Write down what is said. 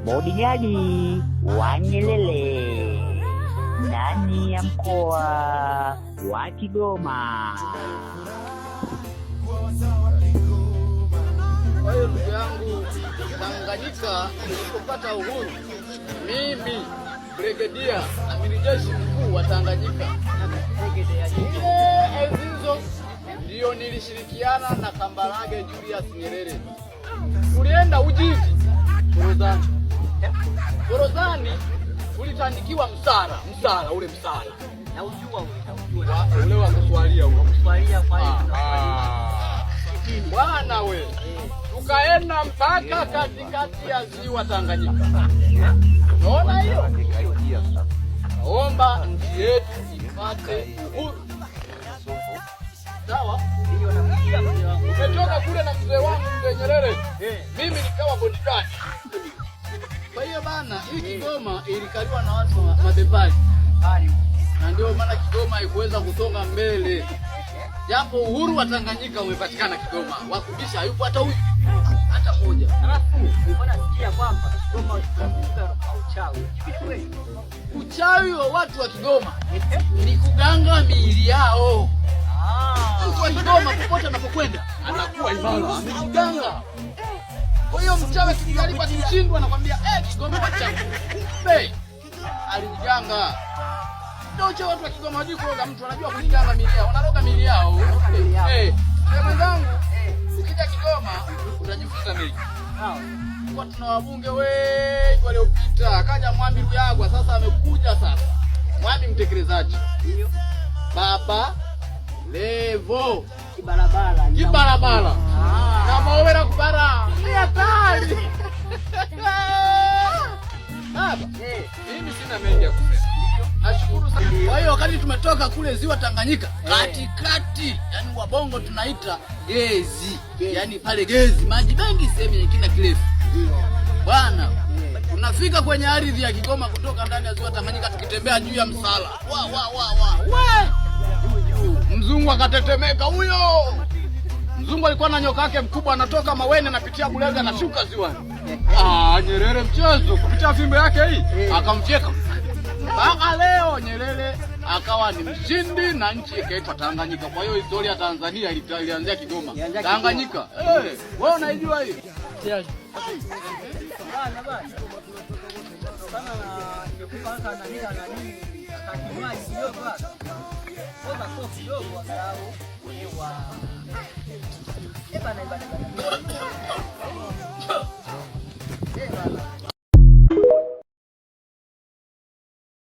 Bodigadi wa Nyerere ndani ya mkoa wa Kigoma. Kwa hiyo ndugu yangu, Tanganyika ilipopata uhuru, mimi Brigedia Amiri Jeshi Mkuu wa Tanganyika hizo ndio nilishirikiana na Kambarage Julius Nyerere. Tulienda Ujiji Forodhani, tulitandikiwa msala ule msala. Na ujua ule wa kuswalia bwana we. Tukaenda mpaka katikati ya ziwa Tanganyika. Unaona hiyo? Naomba nchi yetu ipate uhuru. Sawa? Umetoka kule na mzee wangu mzee Nyerere. Mimi nikawa bodyguard. Kwa hiyo bana, hii Kigoma ilikaliwa na watu wa mabepari. Na ndio maana Kigoma haikuweza kusonga mbele. Japo uhuru wa Tanganyika umepatikana Kigoma, wakubisha hayupo hata huyu hata moja. Alafu unasikia kwamba Kigoma uchawi. Uchawi wa watu wa Kigoma ni kuganga miili yao. Mtu wa Kigoma popote anapokwenda anakuwa imara, amejiganga. Kwa hiyo mchawi kijaribu kushindwa anakuambia Kigoma wachawi. Kumbe alijiganga. Ndio cha watu wa Kigoma wajui kuroga, mtu anajua kujiganga miili yao, wanaroga miili yao. Mwenzangu, ukija Kigoma utajifunza mengi. Kwa tuna wabunge wengi waliopita, akaja Mwambi Ruyagwa, sasa amekuja sasa. Mwambi mtekelezaji. Baba Levo Kibarabara. Na Mawera kubara. Ni hatari. Baba, mimi sina mengi ya kusema. Nashukuru sana. Kwa hiyo wakati tumetoka kule ziwa Tanganyika, katikati, yani wabongo tunaita gezi. Yani pale gezi, maji mengi sehemu yenye kina kirefu. Bwana, tunafika kwenye ardhi ya Kigoma kutoka ndani ya ziwa Tanganyika tukitembea juu ya msala. Mzungu akatetemeka huyo. Mzungu alikuwa na nyoka yake mkubwa, anatoka Maweni anapitia Bulega na shuka ziwani. Nyerere mchezo kupitia fimbo yake hii akamfyeka. Mpaka leo Nyerere akawa ni mshindi na nchi ikaitwa Tanganyika. Kwa hiyo historia ya Tanzania ilianzia Kigoma. Tanganyika. Wewe unaijua hiyo? Kama nimekupa sana na nini akimaji kidogo hapa. Kwa sababu kidogo angalau wa na ibada.